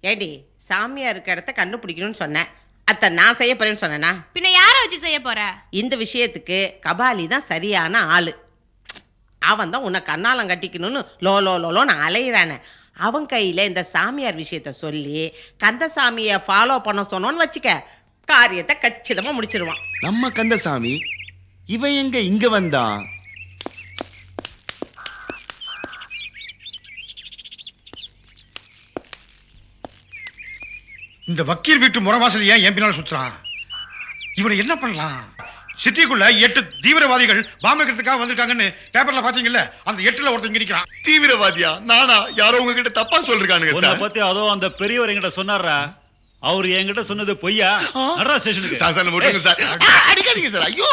ஏடி சாமியார் இருக்க இடத்த கண்டுபிடிக்கணும்னு சொன்னேன். அத்தை நான் செய்ய போறேன்னு சொன்னேனா? பின்ன யாரை வச்சு செய்ய போற? இந்த விஷயத்துக்கு கபாலி தான் சரியான ஆளு. அவன் தான் உன்னை கண்ணாலம் கட்டிக்கணும்னு லோன்னு அலையிறானே. அவன் கையில் இந்த சாமியார் விஷயத்த சொல்லி கந்தசாமியை ஃபாலோ பண்ண சொன்னோன்னு வச்சுக்க, காரியத்தை கச்சிதமாக முடிச்சிருவான். நம்ம கந்தசாமி இவன் எங்க இங்க வந்தான்? இந்த வக்கீல் வீட்டு முறவாசல் ஏன் என் பின்னால் சுத்துறான்? இவனை என்ன பண்ணலாம்? சிட்டிக்குள்ள 8 தீவிரவாதிகள் பாம்பேக்கிறதுக்காக வந்திருக்காங்கன்னு பேப்பர்ல பாத்தீங்கல்ல, அந்த 8ல ஒருத்தன் இங்க நிக்கிறான். தீவிரவாதியா? நானா? யாரோ உங்ககிட்ட தப்பா சொல்றானுங்க உன்னை சார். பத்தி அதோ அந்த பெரியவர் என்கிட்ட சொன்னாரா? அவர் என்கிட்ட சொன்னது பொய்யா? நடரா ஸ்டேஷனுக்கு. சார் சார் விட்டுருங்க சார். அடிக்காதீங்க சார். ஐயோ.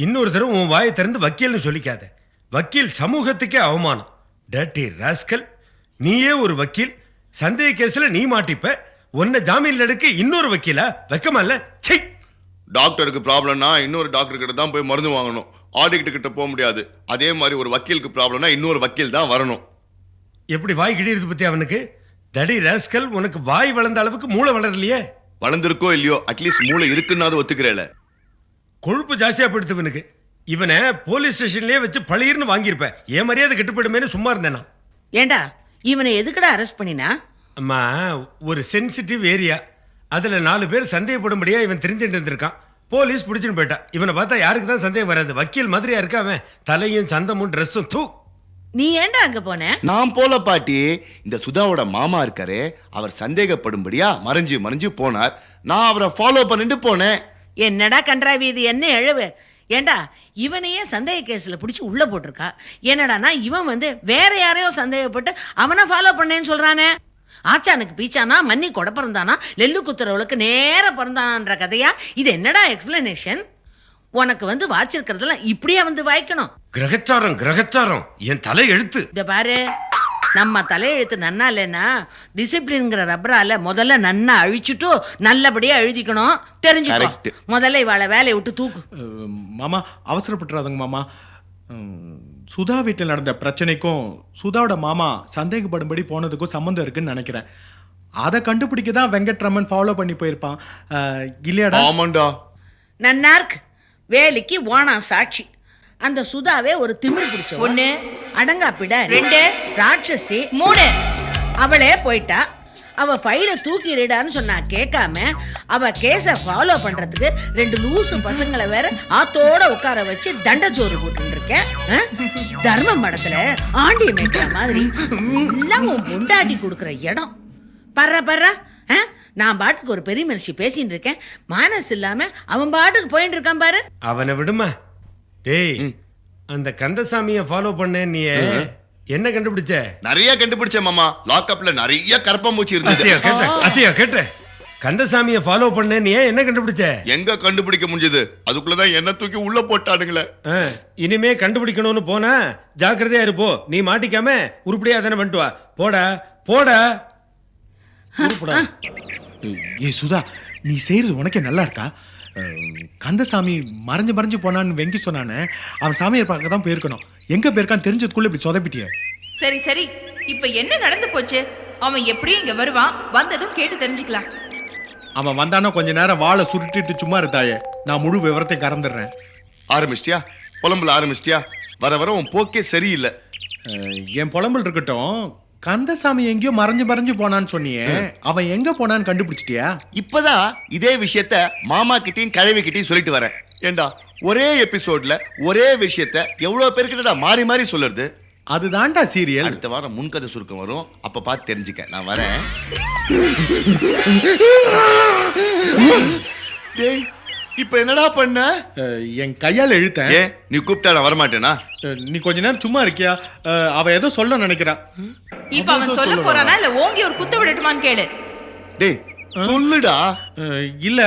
இன்னொரு தடவை உன் வாயை திறந்து வக்கீல்னு சொல்லிக்காத. வக்கீல் சமூகத்துக்கே அவமானம். டேட்டி ராஸ்கல், நீயே ஒரு வக்கீல், சந்தேக கேஸ்ல நீ மாட்டிப்ப, உன்னை ஜாமீன்ல எடுக்க இன்னொரு வக்கீலா? வெக்கமா? டாக்டருக்கு ப்ராப்ளம்னா இன்னொரு டாக்டர் கிட்ட தான் போய் மருந்து வாங்கணும். ஆடிக்கிட்ட கிட்ட போக முடியாது. அதே மாதிரி ஒரு வக்கீலுக்கு ப்ராப்ளம்னா இன்னொரு வக்கீல் தான் வரணும். எப்படி வாய் கிடிறது பத்தி அவனுக்கு? டேட்டி ராஸ்கல், உனக்கு வாய் வளர்ந்த அளவுக்கு மூளை வளரலையே. வளர்ந்துருக்கோ இல்லையோ, அட்லீஸ்ட் மூளை இருக்குன்னு ஒத்துக்கிறேல. கொழுப்பு ஜாஸ்தியா போயிடுத்து. இவனை போலீஸ் ஸ்டேஷன்லயே வச்சு பழிர்னு வாங்கியிருப்பேன். ஏன் மரியாதை கெட்டுப்படுமேனு சும்மா இருந்தேனா? ஏண்டா இவனை எதுக்குடா அரெஸ்ட் பண்ணினா? அம்மா, ஒரு சென்சிட்டிவ் ஏரியா, அதுல 4 பேர் சந்தேகப்படும்படியா இவன் தெரிஞ்சுட்டு இருந்திருக்கான். போலீஸ் பிடிச்சுன்னு போயிட்டா. இவனை பார்த்தா யாருக்கு தான் சந்தேகம் வராது? வக்கீல் மாதிரியா இருக்கா அவன்? தலையும் சந்தமும் ட்ரெஸ்ஸும். தூ, நீ ஏண்டா அங்க போன? நான் போல பாட்டி. இந்த சுதாவோட மாமா இருக்காரு, அவர் சந்தேகப்படும்படியா மறைஞ்சு போனார். நான் அவரை ஃபாலோ பண்ணிட்டு போனேன். என்னடா கன்றாவி, இது என்ன எழுவு? ஏண்டா இவனையே சந்தேக கேஸ்ல பிடிச்சி உள்ள போட்டிருக்கா. என்னடானா இவன் வேற யாரையோ சந்தேகப்பட்டு அவனை ஃபாலோ பண்ணேன்னு சொல்றானே. ஆச்சானுக்கு பீச்சானா, மண்ணி கொடை பிறந்தானா, நெல்லு குத்துறவளுக்கு நேர பிறந்தானான்ற கதையா இது? என்னடா எக்ஸ்பிளனேஷன்? உனக்கு வாச்சிருக்கிறதெல்லாம் இப்படியா வாய்க்கணும்? கிரகச்சாரம் என் தலை எழுத்து. இத பாரு, நம்ம தலையெழுத்து நன்னா இல்லைன்னா டிசிப்ளின்ங்கிற ரப்பரால முதல்ல நன்னா அழிச்சுட்டு நல்லபடியா எழுதிக்கணும். தெரிஞ்சுக்கோ. முதல்ல இவாளை வேலையை விட்டு தூக்கு. மாமா அவசரப்பட்டுறாதுங்க மாமா. சுதா வீட்டில் நடந்த பிரச்சனைக்கும் சுதாவோட மாமா சந்தேகப்படும்படி போனதுக்கும் சம்மந்தம் இருக்குன்னு நினைக்கிறேன். அதை கண்டுபிடிக்க தான் வெங்கட்ரமன் ஃபாலோ பண்ணி போயிருப்பான். இல்லையாடா? ஆமாண்டா. நன்னார்க் வேலைக்கு ஓனா சாட்சி. அந்த சுதாவே ஒரு திமிர் பிடிச்ச 1, அடங்காப்பிட 2, ராட்சசி 3. அவளே போயிட்டா. அவ ஃபைலை தூக்கிடுடான்னு சொன்னா கேட்காம அவ கேஸை ஃபாலோ பண்றதுக்கு 2 லூசு பசங்களை வேற ஆத்தோட உட்கார வச்சு தண்டச்சோறு போட்டு இருக்கேன். தர்ம மடத்துல ஆண்டிய மேய்க்கிற மாதிரி எல்லாம் உன் பொண்டாட்டி கொடுக்குற இடம். பர்ற நான் பாட்டுக்கு ஒரு பெரிய மனுஷி பேசிட்டு இருக்கேன், மானஸ் இல்லாம அவன் பாட்டுக்கு போயிட்டு இருக்கான் பாரு. அவனை விடுமா? டேய், அந்த கந்தசாமியை ஃபாலோ பண்ண நீ என்ன கண்டுபிடிச்ச? நிறைய கண்டுபிடிச்ச மாமா. லாக்அப்ல நிறைய கரப்பாம்பூச்சி இருந்தது. அத்தியா கேட்ட. கந்தசாமியை ஃபாலோ பண்ண நீ என்ன கண்டுபிடிச்ச? எங்க கண்டுபிடிக்க முடிஞ்சது? அதுக்குள்ளதான் என்ன தூக்கி உள்ள போட்டானுங்களே. இனிமே கண்டுபிடிக்கணும்னு போனா ஜாக்கிரதையா இருப்போ. நீ மாட்டிக்காம உருப்படியா தானே பண்ணிட்டு வா. போடா. ஏ சுதா, நீ செய்யறது உனக்கே நல்லா இருக்கா? கந்தசாமி மறைஞ்சு போனான்னு வெங்கி சொன்னானே, அவன் சாமியார் பார்க்க தான் போயிருக்கணும். எங்க போயிருக்கான்னு தெரிஞ்சதுக்குள்ள இப்படி சொதப்பிட்டிய. சரி, இப்ப என்ன நடந்து போச்சு? அவன் எப்படியும் இங்க வருவான், வந்ததும் கேட்டு தெரிஞ்சுக்கலாம். அவன் வந்தானோ கொஞ்ச நேரம் வாழை சுருட்டிட்டு சும்மா இருந்தாயே, நான் முழு விவரத்தை கறந்துடுறேன். ஆரம்பிச்சிட்டியா? புலம்புல ஆரம்பிச்சிட்டியா? வர உன் போக்கே சரியில்லை. என் புலம்பல் இருக்கட்டும். கந்தசாமி எங்கேயோ மறைஞ்சு போனான்னு சொன்னியே, அவன் எங்க போனான்னு கண்டுபிடிச்சிட்டியா? இப்பதான் இதே விஷயத்த மாமா கிட்டையும் கிழவி கிட்டையும் சொல்லிட்டு வரேன். ஏண்டா ஒரே எபிசோட்ல ஒரே விஷயத்த எவ்வளவு பேருக்கிட்ட மாறி சொல்லுறது? அதுதான்டா சீரியல். அடுத்த வாரம் முன்கதை சுருக்கம் வரும், அப்ப பார்த்து தெரிஞ்சுக்க. நான் வரேன். டேய், இப்ப என்னடா பண்ண? என் கையால இழுத்தேன். நீ கூப்பிட்டா நான் வரமாட்டேனா? நீ கொஞ்ச நேரம் சும்மா இருக்கியா? அவ ஏதோ சொல்ல நினைக்கிறா. இப்ப அவன் சொல்ல போறானா இல்ல ஓங்கி ஒரு குத்து விடட்டுமான்னு கேளு. டேய் சொல்லுடா. இல்ல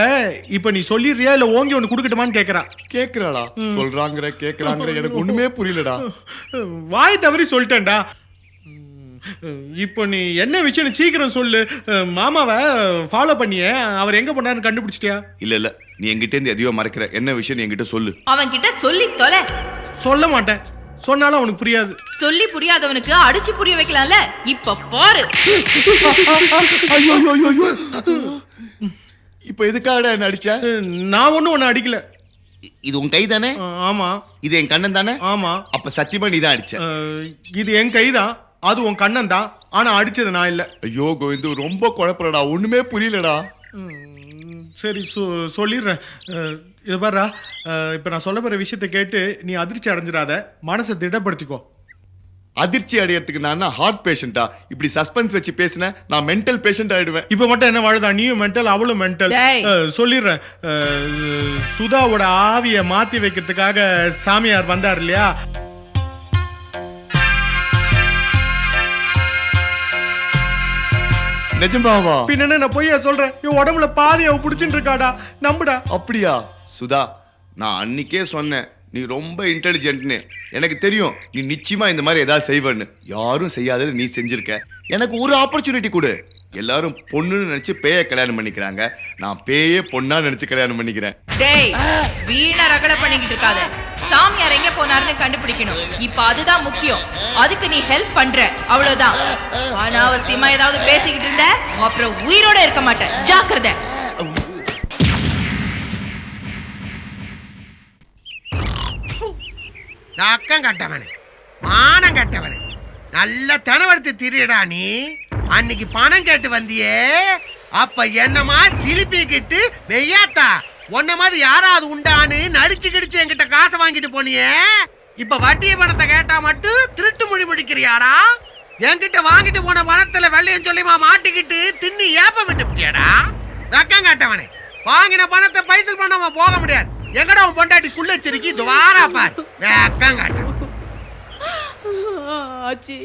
இப்ப நீ சொல்லிடுறியா இல்ல ஓங்கி ஒன்னு குடுக்கட்டுமான்னு கேக்குறா. கேக்குறாளா? கேக்குறாங்கற எனக்கு ஒண்ணுமே புரியலடா. வாய் தவறி சொல்லிட்டேன்டா. இப்போ நீ என்ன விஷயம் சீக்கிரம் சொல்லு. மாமாவை ஃபாலோ பண்ணிய அவர் எங்க போனாருன்னு கண்டுபிடிச்சிட்டியா? இல்ல நீ என்கிட்ட இருந்து எதையோ மறைக்கிற. என்ன விஷயம் என்கிட்ட சொல்லு. அவன் கிட்ட சொல்லி தொலை. சொல்ல மாட்டேன். சொன்னாலும் அவனுக்கு புரியாது. சொல்லி புரியாதவனுக்கு அடிச்சு புரிய வைக்கலாம்ல. இப்ப பாரு. ஐயோ ஐயோ ஐயோ இப்ப எதுக்காக என்ன அடிச்ச? நான் ஒன்னும் அடிக்கல. இது உன் கை தானே? ஆமா. இது என் கண்ணன் தானே? ஆமா. அப்ப சத்தியமா நீ தான் அடிச்ச. இது என் கைதான், அது உன் கண்ணன் தான். ஆனா அடிச்சது நான் இல்ல. ஐயோ கோவிந்து ரொம்ப குழப்பறடா, ஒண்ணுமே புரியலடா. சரி சொல்லிடுறேன். இது பாருடா, இப்ப நான் சொல்ல போற விஷயத்தை கேட்டு நீ அதிர்ச்சி அடைஞ்சிடாத, மனசை திடப்படுத்திக்கோ. அதிர்ச்சி அடையறதுக்கு நான் ஹார்ட் பேஷண்டா? இப்படி சஸ்பென்ஸ் வச்சு பேசினேன் நான் மென்டல் பேஷண்ட் ஆயிடுவேன். இப்ப மட்டும் என்ன வாழுதா, நீயும் மென்டல் அவளும் மென்டல். டேய். சொல்லிடுறேன். சுதாவோட ஆவியை மாத்தி வைக்கிறதுக்காக சாமியார் வந்தார் இல்லையா? நிஜமாவா? பின்ன நான் பொய்யா சொல்றேன்? என் உடம்புல பாதி அவ புடிச்சுட்டு இருக்காடா, நம்புடா. அப்படியா? சுதா, நான் அன்னைக்கே சொன்னேன் நீ ரொம்ப இன்டெலிஜென்ட்னு. எனக்கு தெரியும் நீ நிச்சயமா இந்த மாதிரி ஏதாவது செய்வேன்னு. யாரும் செய்யாதது நீ செஞ்சிருக்க. எனக்கு ஒரு ஆப்பர்ச்சுனிட்டி கொடு. எல்லாரும் பொண்ணுன்னு நினைச்சு பேய கல்யாணம் பண்ணிக்கிறாங்க, நான் பேயே பொண்ணா நினைச்சு கல்யாணம் பண்ணிக்கிறேன். டேய், வீணா ரகட பண்ணிக்கிட்டு இருக்காத. சாமியார் எங்க போனாருன்னு கண்டுபிடிக்கணும். இப்ப அதுதான் முக்கியம். அதுக்கு நீ ஹெல்ப் பண்ற, அவ்வளவுதான். அனாவசியமா ஏதாவது பேசிக்கிட்டு இருந்த அப்புறம் உயிரோட இருக்க மாட்டேன், ஜாக்கிரதை. அக்கம் கட்டவனே, மானம் கட்டவனே, நல்ல தனவடுத்து திரியடா நீ. அன்னைக்கு பணம் கேட்டு வந்தியே, அப்ப என்னமா சிலிப்பிக்கிட்டு வெய்யாத்தா உன்ன மாதிரி யாராவது உண்டான்னு நடிச்சு கிடிச்சு என்கிட்ட காசை வாங்கிட்டு போனியே. இப்ப வட்டி பணத்தை கேட்டா மட்டும் திருட்டு மொழி முடிக்கிறியாடா? என்கிட்ட வாங்கிட்டு போன பணத்துல வெள்ளையும் சொல்லிமா மாட்டிக்கிட்டு தின்னி ஏப்ப விட்டுட்டியாடா. அக்கம் கட்டவனே, வாங்கின பணத்தை பைசல் பண்ணாம போக முடியாது. எங்கடா உன் பொண்டாட்டி குள்ளச்சிருக்கி துவாரா பாரு. அக்கம் கட்டவன் ஆச்சி,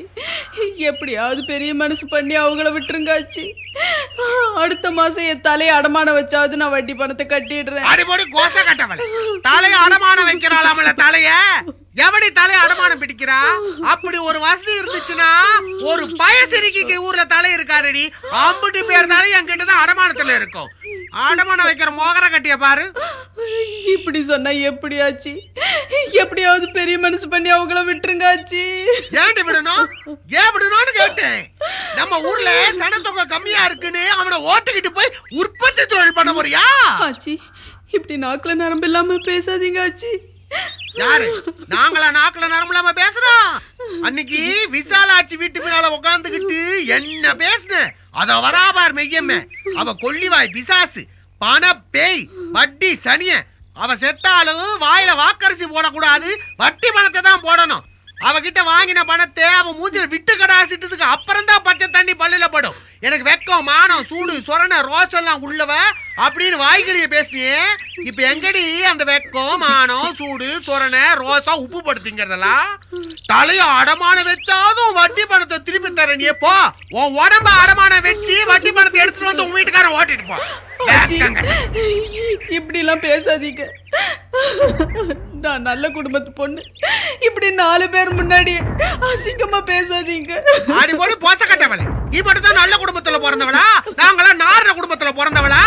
எப்படியாவது பெரிய மனசு பண்ணி அவங்கள விட்டுருங்க ஆச்சி. அடுத்த மாசம் என் தலையை அடமானம் வச்சாவது நான் வட்டி பணத்தை கட்டிடுறேன். அடிபொடி கோச கட்டவள, தலைய அடமானம் வைக்கிறாளாமல தலைய. எவடி தலைய அடமானம் பிடிக்கிறா? அப்படி ஒரு வசதி இருந்துச்சுன்னா ஒரு பயசிரிக்கு ஊர்ல தலை இருக்காருடி. 50 பேர் தலை என்கிட்ட தான் அடமானத்துல இருக்கும். அடமானம் வைக்கிற மோகர கட்டிய பாரு. இப்படி சொன்னா எப்படி ஆச்சி? எப்படியாவது பெரிய மனசு பண்ணி அவங்கள விட்டுருங்க ஆச்சி. ஏன்டி விடணும்? ஏன் விடணும்னு கேட்டேன். நம்ம ஊர்ல சனத்தொகை கம்மியா இருக்குன்னு அவனை ஓட்டுக்கிட்டு போய் உற்பத்தி தொழில் பண்ண போறியா? ஆச்சி, இப்படி நாக்குல நரம்பு இல்லாம பேசாதீங்க ஆச்சி. யாரு? நாங்களா நாக்குல நரம்பு இல்லாம பேசுறோம்? அன்னைக்கு விசாலாட்சி வீட்டு பின்னால உட்காந்துக்கிட்டு என்ன பேசுன? அத வராபார் மெய்யம்மே. அவ கொல்லிவாய் பிசாசு, பண பேய், வட்டி சனிய. அவ செத்தாலும் வாயில வாக்கரிசி போடக்கூடாது, வட்டி பணத்தை தான் போடணும். அவகிட்ட வாங்கின பணத்தை அவ மூஞ்சில விட்டு கடாசிட்டதுக்கு அப்புறம் தான் பச்சை தண்ணி பல்லுல படும். எனக்கு வெக்கம், மானம், சூடு, சொரண, ரோசெல்லாம் உள்ளவ அப்படின்னு வாய்களிய பேசினியே. இப்ப எங்கடி அந்த வெக்கம், மானம், சூடு, சொரண, ரோசா உப்பு படுத்திங்கிறதெல்லாம்? தலைய அடமானம் வச்சாதும் வட்டி பணத்தை திருப்பி தரணியே. போ, உன் உடம்ப அடமானம் வச்சு வட்டி பணத்தை எடுத்துட்டு வந்து உன் வீட்டுக்காரன் ஓட்டிட்டு போ. இப்படி எல்லாம் பேசாதீங்க. நான் நல்ல குடும்பத்து பொண்ணு. இப்படி 4 பேர் முன்னாடி அசிங்கமா பேசாதீங்க. ஆடி போடு போச கட்டவளே, நீ மட்டும் தான் நல்ல குடும்பத்துல பிறந்தவளா? நாங்களா நாரண குடும்பத்துல பிறந்தவளா?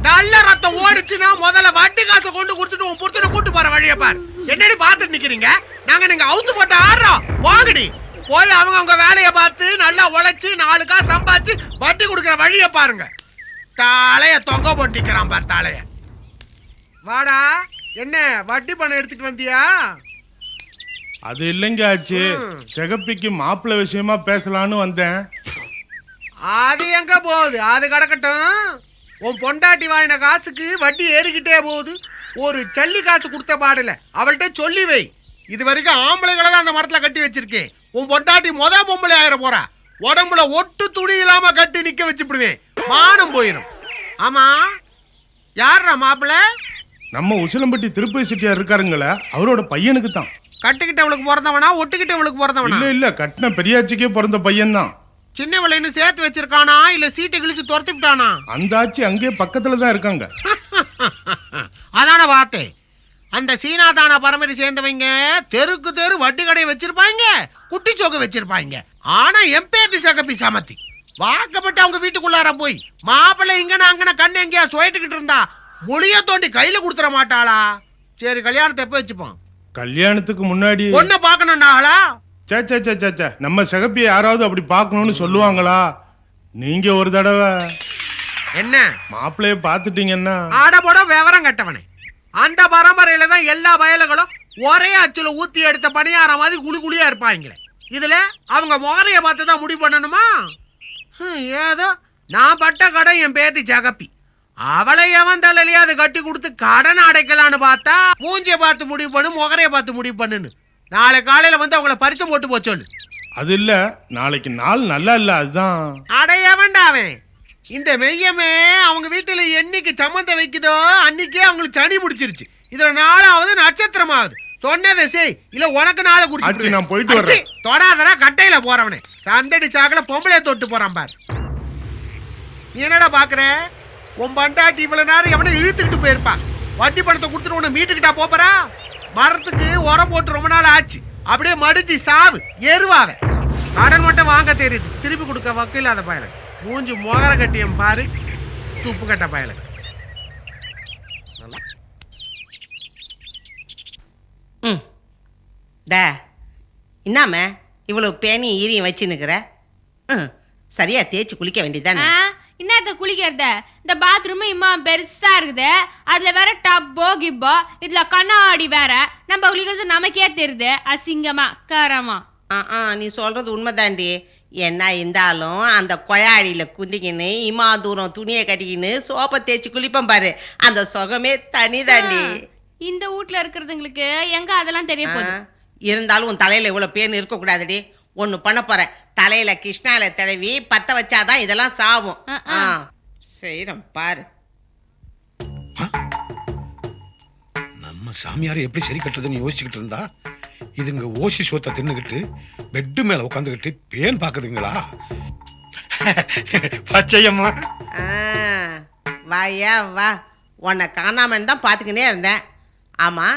நல்ல ரத்தம் ஓடிச்சுன்னா முதல்ல வட்டி காசை கொண்டு கொடுத்துட்டு உன் புருஷனை கூட்டு போற வழியை பாரு. என்னடி பாத்துட்டு நிக்கிறீங்க? நாங்க நீங்க அவுத்து போட்டு ஆடுறோம். வாங்கடி போய் அவங்க வேலையை பார்த்து நல்லா உழைச்சு 4 காசு சம்பாதிச்சு வட்டி கொடுக்குற வழியை பாருங்க. தலைய தொங்க போட்டிக்கிறான் பாரு தலைய. வாடா, என்ன வட்டி பணம் எடுத்துட்டு வந்தியா? அது இல்லைங்க ஆச்சு, சிகப்பிக்கு மாப்பிள்ளை விஷயமா பேசலான்னு வந்தேன். அது எங்க போகுது? அது கிடக்கட்டும். உன் பொண்டாட்டி வாங்கின காசுக்கு வட்டி ஏறிக்கிட்டே போகுது. ஒரு சல்லி காசு கொடுத்த பாடல, அவள்கிட்ட சொல்லி வை. இது வரைக்கும் ஆம்பளைகளை தான் அந்த மரத்துல கட்டி வச்சிருக்கேன். உன் பொண்டாட்டி பொம்பளை ஆயிர போறா. உடம்புல ஒட்டு துணி இல்லாம கட்டி நிக்க வச்சுடுவேன், மானம் போயிடும். ஆமா, யாரா மாப்பிள்ள? நம்ம உசிலம்பட்டி திருப்பதி செட்டியார் இருக்காருங்களே, அவரோட பையனுக்கு தான். கட்டுக்கிட்டவளுக்கு பிறந்தவனா ஒட்டுக்கிட்டவளுக்கு பிறந்தவனா? இல்ல இல்ல, கட்டின பெரியாச்சிக்கே பிறந்த பையன் தான். சின்னவளை இன்னும் சேர்த்து வச்சிருக்கானா இல்ல சீட்டை கிழிச்சு துரத்தி விட்டானா? அந்த ஆச்சி அங்கே பக்கத்துல தான் இருக்காங்க. அதான பார்த்தேன். அந்த சீனாதான பரம்பரை சேர்ந்தவங்க தெருக்கு தெரு வட்டி கடையை வச்சிருப்பாங்க, குட்டி சோக்க வச்சிருப்பாங்க. ஆனா எம்பேத்தி சகப்பி சமத்தி வாக்கப்பட்டு அவங்க வீட்டுக்குள்ளார போய் மாப்பிள்ளை இங்கன அங்கன கண்ணு எங்கேயா சுயட்டுக்கிட்டு இருந்தா ஒளிய தோண்டி கையில கொடுத்துட மாட்டாளா? சரி, கல்யாணத்தை எப்ப வச்சுப்போம்? கல்யாணத்துக்கு முன்னாடி பொண்ணை பார்க்கணும்னாங்களா? சே சே சே சே சே நம்ம சிகப்பியை யாராவது அப்படி பார்க்கணும்னு சொல்லுவாங்களா? நீங்க ஒரு தடவை என்ன மாப்பிள்ளைய பார்த்துட்டீங்கன்னா ஆடபோட விவரம் கட்டவனே. அந்த பரம்பரையில தான் எல்லா வயலுகளும் ஒரே அச்சுல ஊத்தி எடுத்த பணியார மாதிரி குழி குழியா இருப்பாங்களே. இதுல அவங்க முகரைய பார்த்து தான் முடிவு பண்ணணுமா? ஏதோ நான் பட்ட கடை என் பேத்தி ஜகப்பி. அவளை எவன் தலையிலேயே அதை கட்டி கொடுத்து கடன் அடைக்கலான்னு பார்த்தா மூஞ்சிய பார்த்து முடிவு பண்ணு, முகரைய பார்த்து முடிவு பண்ணுன்னு. நாளை காலையில வந்து அவங்கள பரிச்சை போட்டு போ சொல்லு. அது இல்ல, நாளைக்கு நாள் நல்லா இல்ல, அதுதான். அடைய வேண்டாவன். இந்த மெய்யமே அவங்க வீட்டுல என்னைக்கு சம்மந்தம் வைக்குதோ அன்னைக்கே அவங்களுக்கு சனி முடிச்சிருச்சு. இதுல நாளாவது நட்சத்திரமாவது. சொன்னதை செய், இல்ல உனக்கு நாளை ஆச்சி, குறிச்சு நான் போயிட்டு வரேன். தொடாதரா கட்டையில போறவனே. சந்தடி சாக்கல பொம்பளைய தொட்டு போறான் பாரு. நீ என்னடா பாக்குற? உன் பண்டாட்டி இவ்வளவு நேரம் எவனை இழுத்துக்கிட்டு போயிருப்பா. வட்டி பணத்தை கொடுத்துட்டு உன்னை மீட்டுக்கிட்டா போறா? மரத்துக்கு உரம் போட்டு ரொம்ப நாள் ஆச்சு. அப்படியே மடிச்சு சாவு எருவாவே. கடன் மட்டும் வாங்க தெரியுது, திருப்பி கொடுக்க வக்கில்லாத பயலுக்கு. மூஞ்சி மொகர கட்டியம் பாரு, துப்பு கட்ட பயலுக்கு. ம் டே என்னாம இவ்வளவு பேணி ஈரியும் வச்சுன்னுக்குற? சரியா தேய்ச்சி குளிக்க வேண்டியதானே? என்னத்த குளிக்கிறத? இந்த பாத்ரூம் இம்மா பெருசா இருக்குது, அதுல வேற டப்போ கிப்போ, இதுல கண்ணாடி வேற. நம்ம குளிக்கிறது நமக்கே தெரியுது, அசிங்கமா காரமா. நீ சொல்றது உண்மைதாண்டி. என்ன இருந்தாலும் அந்த கொழாடியில குந்திக்கின்னு இம்மா தூரம் துணியை கட்டிக்கின்னு சோப்பை தேய்ச்சி குளிப்பேன் பாரு, அந்த சுகமே தனிதாண்டி. இந்த வீட்ல இருக்கிறதுங்களுக்கு எங்க அதெல்லாம் தெரிய போகுது? இருந்தாலும் உன் தலையில இவ்வளவு பேன் இருக்க கூடாதுடி. ஒண்ணு பண்ண போற, தலையில கிருஷ்ணால தடவி பத்த வச்சாதான் இதெல்லாம் சாவும். செய்யறோம் பாரு. நம்ம சாமியாரை எப்படி சரி கட்டுறதுன்னு யோசிச்சுக்கிட்டு இருந்தா இதுங்க ஓசி சோத்தை தின்னுக்கிட்டு பெட்டு மேல உட்காந்துக்கிட்டு பேன் பாக்குதுங்களா? பச்சையம்மா வாயா வா, உன்னை காணாமன்னு தான் பார்த்துக்கினே இருந்தேன். ஆமா,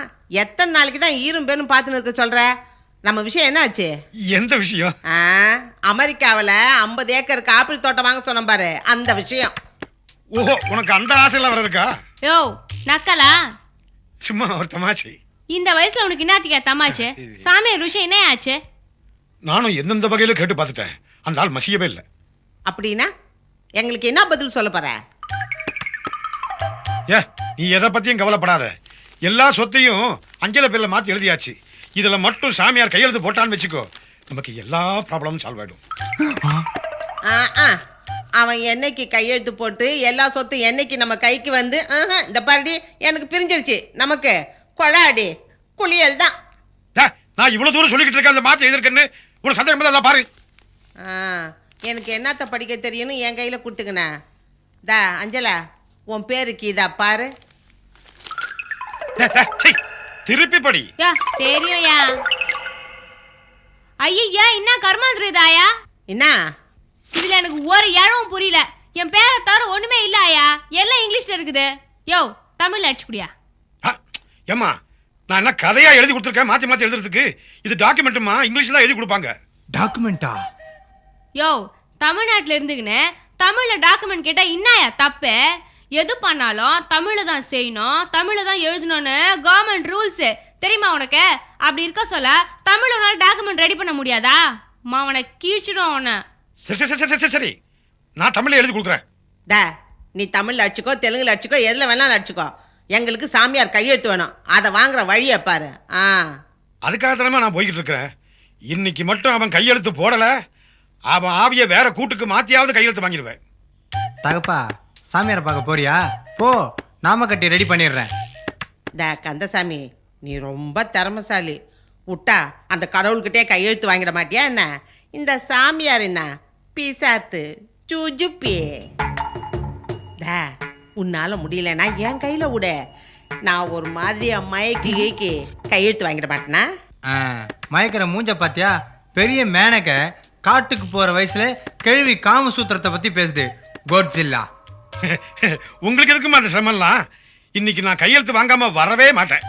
எத்தனை நாளைக்கு தான் ஈரும் பேனும் பார்த்துன்னு இருக்க சொல்ற? நம்ம விஷயம் என்ன ஆச்சு? எந்த விஷயம்? அமெரிக்காவில் 50 ஏக்கருக்கு ஆப்பிள் தோட்டம் வாங்க சொன்ன பாரு, அந்த விஷயம். ஓஹோ, உனக்கு அந்த ஆசையெல்லாம் வர இருக்கா? யோ நக்கலா? சும்மா ஒரு தமாஷை. இந்த வயசுல உனக்கு என்னத்திக்கா தமாஷு? சாமியார் விஷயம் என்ன ஆச்சு? நானும் எந்தெந்த வகையில கேட்டு பார்த்துட்டேன், அந்த ஆள் மசியவே இல்லை. அப்படின்னா எங்களுக்கு என்ன பதில் சொல்ல போற? நீ எதை பத்தியும் கவலைப்படாத. எல்லா சொத்தையும் அஞ்சல பேர்ல மாத்தி எழுதியாச்சு. இதுல மட்டும் சாமியார் கையெழுத்து போட்டான்னு வச்சுக்கோ, நமக்கு எல்லா ப்ராப்ளமும் சால்வ் ஆயிடும். அவன் என்னைக்கு கையெழுத்து போட்டு எல்லா சொத்தும் என்னைக்கு நம்ம கைக்கு வந்து இந்த பாருடி எனக்கு பிரிஞ்சிருச்சு, நமக்கு கொழாடி குளியல் தான். நான் இவ்வளவு தூரம் சொல்லிக்கிட்டு இருக்கேன், அந்த மாத்தி எழுதிருக்கேன்னு ஒரு சந்தேகம் தான் பாரு. எனக்கு என்னத்த படிக்க தெரியும்னு என் கையில கொடுத்துக்கின. தா அஞ்சலா, உன் பேருக்கு இதா பாரு. திருப்பி படி. தெரியும்யா. ஐயா என்ன கர்மாந்திரதாயா? என்ன இதுல எனக்கு ஒரு இழவும் புரியல. என் பேரை தவிர ஒண்ணுமே இல்ல ஆயா, எல்லாம் இங்கிலீஷ்ல இருக்குது. யோ தமிழ்ல அடிச்சு குடியா. ஏம்மா, நான் என்ன கதையா எழுதி கொடுத்துருக்கேன் மாத்தி மாத்தி எழுதுறதுக்கு? இது டாக்குமெண்ட்டுமா, இங்கிலீஷ்ல எழுதி கொடுப்பாங்க. டாக்குமெண்டா? யோ தமிழ்நாட்டுல இருந்துக்குன்னு தமிழ்ல டாக்குமெண்ட் கேட்டா இன்னாயா தப்பு? எது பண்ணாலும் தமிழ்ல தான் செய்யணும், தமிழ்ல தான் எழுதணும்னு கவர்மெண்ட் ரூல்ஸ் தெரியுமா உனக்கு? அப்படி இருக்க சொல்ல தமிழ்ல உன்னால டாக்குமெண்ட் ரெடி பண்ண முடியாதா? மாவனை கீழ்ச்சிடும் அவனை. சரி, நான் தமிழ்ல எழுதி கொடுக்குறேன். நீ தமிழ்ல அடிச்சுக்கோ, தெலுங்குல அடிச்சுக்கோ, எதுல வேணாலும் அடிச்சுக்கோ. எங்களுக்கு சாமியார் கையெழுத்து வேணும், அதை வாங்குற வழியை பாரு. அதுக்காக தானே நான் போய்கிட்டு இருக்கிறேன். இன்னைக்கு மட்டும் அவன் கையெழுத்து போடல, அவன் ஆவிய வேற கூட்டுக்கு மாத்தியாவது கையெழுத்து வாங்கிடுவேன். தகப்பா, சாமியாரை பார்க்க போறியா? போ, நாம கட்டி ரெடி பண்ணிடுறேன். கந்தசாமி, நீ ரொம்ப திறமசாலி. விட்டா அந்த கடவுள்கிட்டே கையெழுத்து வாங்கிட மாட்டியா என்ன? இந்த சாமியார் என்ன பீசாத்து சுஜுப்பி. உன்னால முடியலன்னா என் கையில விட, நான் ஒரு மாதிரியா மயக்கி கையெழுத்து வாங்கிட மாட்டேனா? மயக்கிற மூஞ்ச பாத்தியா? பெரிய மேனக்க காட்டுக்கு போற வயசுல கேள்வி காமசூத்திரத்தை பத்தி பேசுது. கோட்ஜில்லா. உங்களுக்கு எதுக்குமா அந்த சிரமம்லாம்? இன்னைக்கு நான் கையெழுத்து வாங்காம வரவே மாட்டேன்.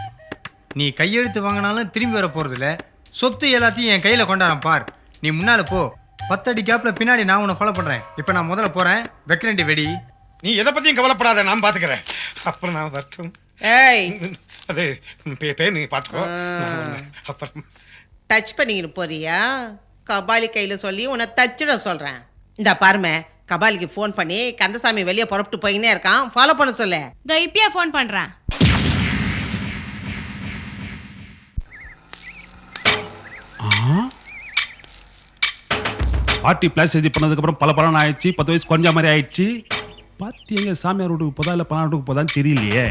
நீ கையெழுத்து வாங்கினாலும் திரும்பி வர போறது இல்ல. சொத்து எல்லாத்தையும் என் கையில கொண்டாடுறேன் பார். நீ முன்னால போ, 10 அடி கேப்ல பின்னாடி நான் உன்னை ஃபாலோ பண்றேன். இப்ப நான் முதல்ல போறேன், வெக்கரண்டி வெடி. நீ எதை பத்தியும் கவலைப்படாத, நான் பாத்துக்கிறேன். அப்புறம் நான் வரட்டும். அது நீ பார்த்துக்கோ. அப்புறம் டச் பண்ணிக்கிட்டு போறியா? கபாலி கையில் சொல்லி உன்னை தச்சிட சொல்கிறேன். இந்த பாருமே, கபாலிக்கு ஃபோன் பண்ணி கந்தசாமி வெளியே புறப்பட்டு போயினே இருக்கான், ஃபாலோ பண்ண சொல்லு. இதோ இப்பயே ஃபோன் பண்றேன். பாட்டி பிளாஸ் சர்ஜரி பண்ணதுக்கப்புறம் பல பலன் ஆயிடுச்சு, 10 வயசு குறைஞ்ச மாதிரி ஆயிடுச்சு. பாட்டி எங்க சாமியார் வீட்டுக்கு போதா இல்லை பலான வீட்டுக்கு போதான்னு தெரியலையே.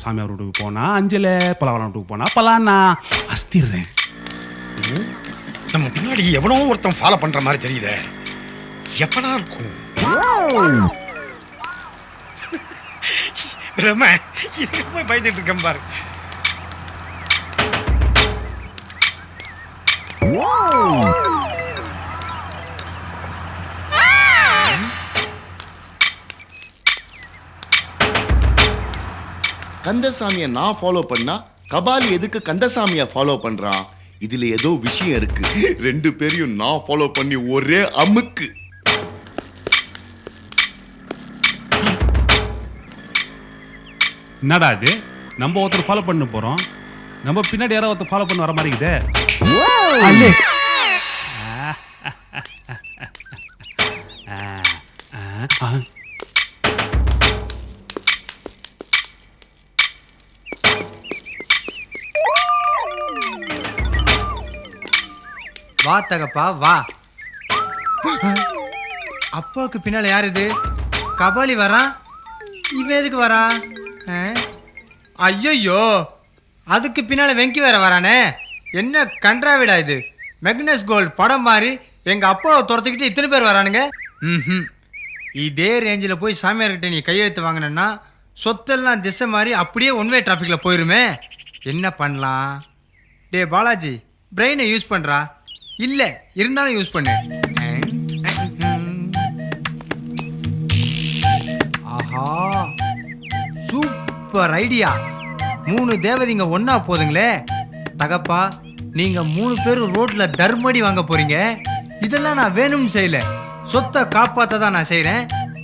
சாமியார் வீட்டுக்கு போனா அஞ்சல, பலவரம் வீட்டுக்கு போனா பலானா அஸ்திடுறேன். நம்ம பின்னாடி எவனோ ஒருத்தன் ஃபாலோ பண்ற மாதிரி தெரியுதே. எப்படா இருக்கும்? ரொம்ப பயந்துட்டு இருக்கேன் பாரு. கந்தசாமியை நான் ஃபாலோ பண்ணா கபாலி எதுக்கு கந்தசாமியை ஃபாலோ பண்றான்? இதுல ஏதோ விஷயம் இருக்கு. 2 பேரையும் நான் ஃபாலோ பண்ணி ஒரே அமுக்கு. என்னடா இது? நம்ம ஒருத்தர் ஃபாலோ பண்ண போறோம், நம்ம பின்னாடி யாரோ ஒருத்தர் ஃபாலோ பண்ண வர மாதிரி இருக்குதே. வா தகப்பா வா. அப்பாவுக்கு பின்னால யார் இது? கபாலி வரான். இவன் எதுக்கு வரான்? ஐயோ, அதுக்கு பின்னால வெங்கி வேற வரானே. என்ன கன்றாவிடா இது? மெக்னஸ் கோல்ட் படம் மாதிரி எங்க அப்பாவை துரத்துக்கிட்டு இத்தனை பேர் வரானுங்க. இதே ரேஞ்சில் போய் சாமியார்கிட்ட நீ கையெழுத்து வாங்கினா சொத்தெல்லாம் திசை மாதிரி அப்படியே ஒன்வே டிராஃபிக்ல போயிருமே. என்ன பண்ணலாம்? டே பாலாஜி, பிரெயினை யூஸ் பண்றா. இல்ல இருந்தாலும் யூஸ் பண்ணு. ஆஹா, சூப்பர் ஐடியா. 3 தேவதைங்க ஒன்னா போதுங்களே. தகப்பா, நீங்க 3 பேரும் ரோட்ல தர்மடி வாங்க போறீங்க. இதெல்லாம் நான் வேணும்னு செய்யல, சொத்தை காப்பாத்த தான் நான் செய்யறேன்.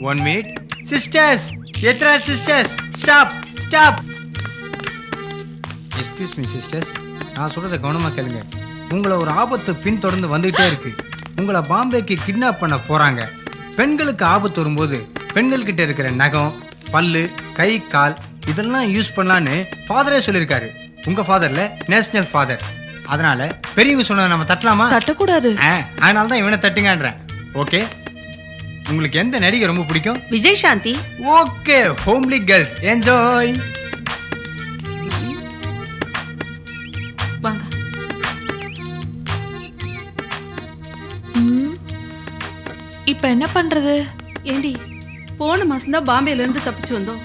1 மினிட் சிஸ்டர்ஸ். எத்ரா sisters, stop stop. Excuse me sisters, நான் சொல்றதை கவனமா கேளுங்க. உங்களை ஒரு ஆபத்து பின்தொடர்ந்து வந்துகிட்டே இருக்கு. உங்களை பாம்பேக்கு கிட்னாப் பண்ண போறாங்க. பெண்களுக்கு ஆபத்து வரும்போது பெண்கள்கிட்ட இருக்கிற நகம், பல்லு, கை, கால் இதெல்லாம் யூஸ் பண்ணலான்னு ஃபாதரே சொல்லியிருக்காரு. உங்க ஃபாதர்ல நேஷனல் ஃபாதர். அதனால பெரியவங்க சொன்னதை நம்ம தட்டலாமா? தட்டக்கூடாது. அதனால தான் இவனை தட்டுங்கன்றேன். ஓகே, உங்களுக்கு எந்த நடிகை ரொம்ப பிடிக்கும்? Vijay Shanthi. Okay, homely girls enjoy. வாங்க. இப்ப என்ன பண்றது? ஏண்டி, போன மாசம் தான் பாம்பேல இருந்து தப்பிச்சு வந்தோம்.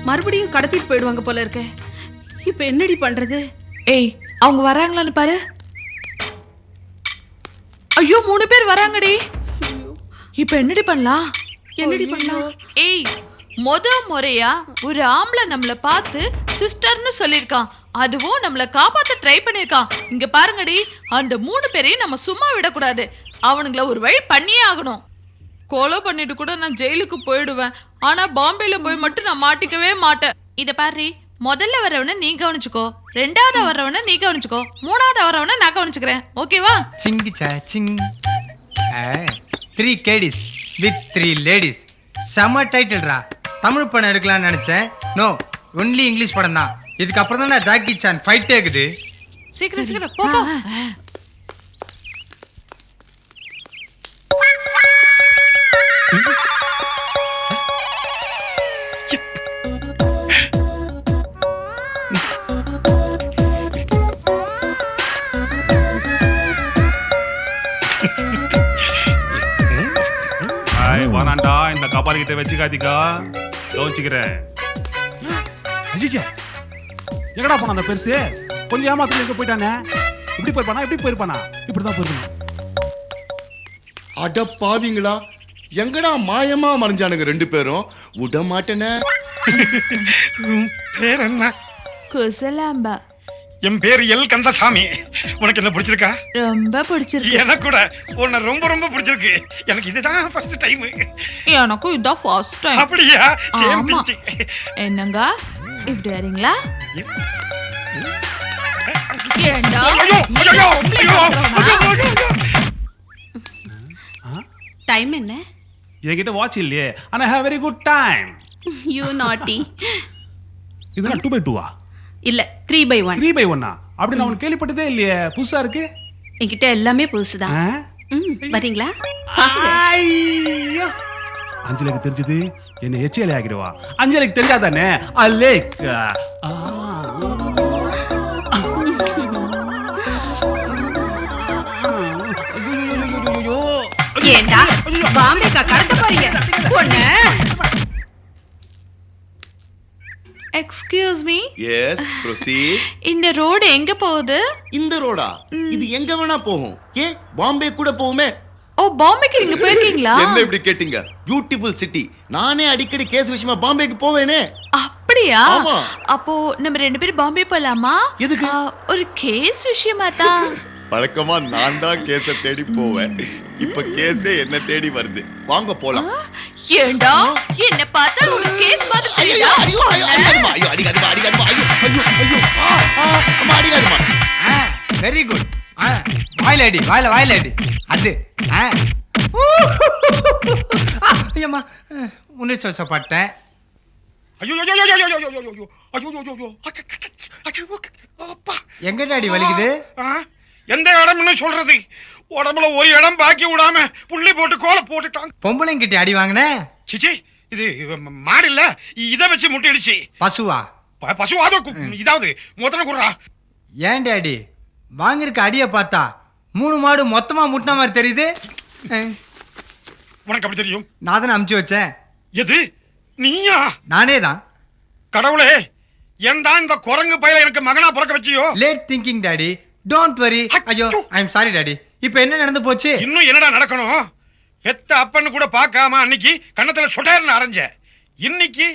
மறுபடியும் கடத்திட்டு போயிடுவாங்க போல இருக்க. இப்ப என்னடி பண்றது? ஏய், அவங்க வராங்களான்னு பாரு. ஐயோ, 3 பேர் வராங்கடி. இப்ப என்னடி பண்ணலாம்? என்னடி பண்ணலாம்? ஏய், முறையா ஒரு ஆம்பளை நம்மள பார்த்து சிஸ்டர்னு சொல்லிருக்கான். அதுவும் நம்மள காப்பாத்த ட்ரை பண்ணிருக்கான். இங்க பாருங்கடி, அந்த 3 பேரையும் நம்ம சும்மா விடக்கூடாது. அவனுங்கள ஒரு வழி பண்ணியே ஆகணும். கொலை பண்ணிட்டு கூட நான் ஜெயிலுக்கு போயிடுவேன். ஆனா பாம்பேல போய் மட்டும் நான் மாட்டிக்கவே மாட்டேன். இத பாரு, முதல்ல வரவன நீ கவனிச்சுக்கோ, 2வது வரவன நீ கவனிச்சுக்கோ, 3வது வரவன நான் கவனிச்சுக்கிறேன். ஓகேவா? சிங்கி சிங். 3 கேடிஸ் with 3 ladies. செம டைட்டில்ரா. தமிழ் படம் எடுக்கலாம்னு நினைச்சேன். நோ, ஒன்லி இங்கிலீஷ் படம் தான். இதுக்கு அப்புறம் தான் நான் ஜாக்கி சான் ஃபைட்டே இருக்குது. சீக்கிரம் சீக்கிரம் போ போ. வானாண்டா, இந்த கபாலி கிட்ட வச்சுக்காதீக்கா, கவனிச்சுக்கிறேன். எங்கடா போனா அந்த பெருசு? கொஞ்சம் ஏமாத்துல எங்க போயிட்டானே? இப்படி போயிருப்பானா? இப்படிதான் போயிருப்பானா? அட பாவிங்களா, எங்கடா மாயமா மறைஞ்சானுங்க 2 பேரும். விட மாட்டேனே. பேர் என்ன? குசலாம்பா. என் பேர் எல் கந்தசாமி. உனக்கு என்ன பிடிச்சிருக்கா? ரொம்ப பிடிச்சிருக்கு. எனக்கு கூட உன்னை ரொம்ப ரொம்ப பிடிச்சிருக்கு. எனக்கு இதுதான் ஃபர்ஸ்ட் டைம். எனக்கும் இதான் ஃபர்ஸ்ட் டைம். அப்படியா? சேம் ஆமா. பிஞ்சி. என்னங்க இப்படி வரீங்களா? டைம் என்ன? என்கிட்ட வாட்ச் இல்லையே, ஆனா have very good time. You நாட்டி. இதெல்லாம் 2x2 இல்ல 3/1. 3x1 அப்படி நான் உனக்கு கேள்விப்பட்டதே இல்லையே, புதுசா இருக்கு. என்கிட்ட எல்லாமே புதுசுதான். வரீங்களா? ஐயோ, அஞ்சலிக்கு தெரிஞ்சது என்ன எச்சியலை ஆகிடுவா. அஞ்சலிக்கு தெரிஞ்சாதானே அலேக். ஏண்டா பாம்பேக்கா கடத்த போறீங்க? பொண்ணு எக்ஸ்கியூஸ் மீ. Yes, proceed. இந்த ரோடு எங்க போகுது? இந்த ரோடா? இது எங்க வேணா போகும். ஏன் பாம்பே கூட போகுமே. ஓ, பாம்பேக்கு நீங்க போயிருக்கீங்களா? என்ன இப்படி கேட்டீங்க? Beautiful city. நானே அடிக்கடி கேஸ் விஷயமா பாம்பேக்கு போவேனே. அப்படியா? ஆமா. அப்போ நம்ம 2 பேரும் பாம்பே போலாமா? எதுக்கு? ஒரு கேஸ் விஷயமா தான். பழக்கமா நான் தான் கேஸ தேடி போவேன். இப்ப கேஸே என்ன தேடி வருது. வாங்க போலாம். ஏண்டா என்ன பார்த்தா ஒரு கேஸ் மாதிரி தெரியுதா? Very good. வாயிலடி வாயிலடி அது. ஐயம்மா, உன்னிச்சு வச்சப்பட்டேன். எங்க டாடி வலிக்குது? எந்த இடம்னு சொல்றது? உடம்புல ஒரு இடம் பாக்கி விடாம புள்ளி போட்டு கோல போட்டுட்டாங்க. பொம்பளைங்கிட்ட அடி வாங்கின? சிச்சி, இது மாடு இல்ல, இதை வச்சு முட்டிடுச்சு. பசுவா? பசுவாதோ இதாவது மொத்தம் குடுறா. ஏன் டாடி வாங்கிருக்க அடிய பார்த்தா 3 மாடு மொத்தமா முட்டின மாதிரி தெரியுது. உனக்கு அப்படி தெரியும்? நான் தானே அமுச்சு வச்சேன். எது, நீயா? நானே தான். கடவுளே, ஏன் தான் இந்த குரங்கு பையல எனக்கு மகனா பிறக்க வச்சியோ? Late thinking daddy, don't worry. ஐயோ, ஐ அம் சாரி டாடி. இப்போ என்ன நடந்து போச்சு? இன்னும் என்னடா நடக்கணும்? பெத்த அப்பன்னு கூட பார்க்காம அன்னைக்கு கண்ணத்துல சொட்டேர்னு அரைஞ்ச, இன்னைக்கு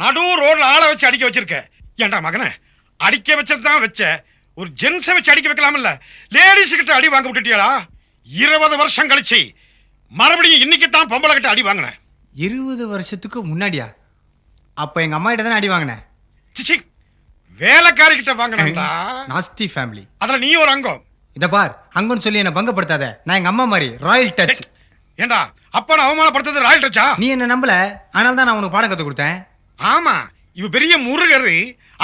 நடு ரோட்ல ஆளை வச்சு அடிக்க வச்சிருக்க. ஏன்டா மகனை, அடிக்க வச்சதான் வச்ச, ஒரு ஜென்ஸை வச்சு அடிக்க வைக்கலாம்ல. லேடிஸ் கிட்ட அடி வாங்க விட்டுட்டியடா. 20 வருஷம் கழிச்சு மறுபடியும் இன்னைக்கு தான் பொம்பளை கிட்ட அடி வாங்கினேன். 20 வருஷத்துக்கு முன்னாடியா? அப்ப எங்க அம்மா கிட்ட தானே அடி வாங்கினேன். சிச்சி, வேலைக்காரி கிட்ட வாங்கினா. நாஸ்தி ஃபேமிலி. அதுல நீ ஒரு அங்கம். இத பார், அங்கன்னு சொல்லி என்ன பங்கப்படுத்தாத. நான் எங்க அம்மா மாதிரி ராயல் டச். ஏண்டா அப்ப அவமானப்படுத்தது ராயல் டச்சா? நீ என்ன நம்பல, அதனால தான் நான் உனக்கு பாடம் கத்து கொடுத்தேன். ஆமா, இவ பெரிய முருகர்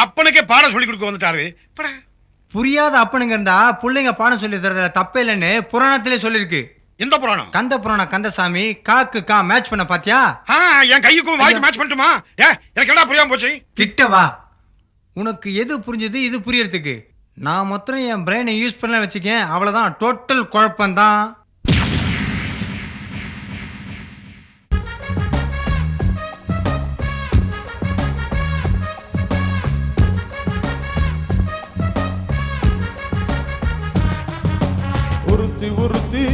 அப்பனுக்கே பாடம் சொல்லி கொடுக்க வந்துட்டாரு. புரியாத அப்பனுங்க இருந்தா பிள்ளைங்க பாடம் சொல்லி தரதுல தப்பே இல்லைன்னு புராணத்திலே சொல்லிருக்கு. எந்த புராணம்? கந்த புராணம். கந்தசாமி காக்கு கா மேட்ச் பண்ண பாத்தியா? என் கைக்கும் வாய்க்கு மேட்ச் பண்ணட்டுமா? எனக்கு என்ன புரியாம போச்சு? கிட்ட வா, உனக்கு எது புரிஞ்சது இது புரியறதுக்கு. நான் மொத்தம் என் பிரெயினை யூஸ் பண்ண வச்சுக்கேன், அவ்வளவுதான். டோட்டல் குழப்பம்தான். உருத்தி உருத்தி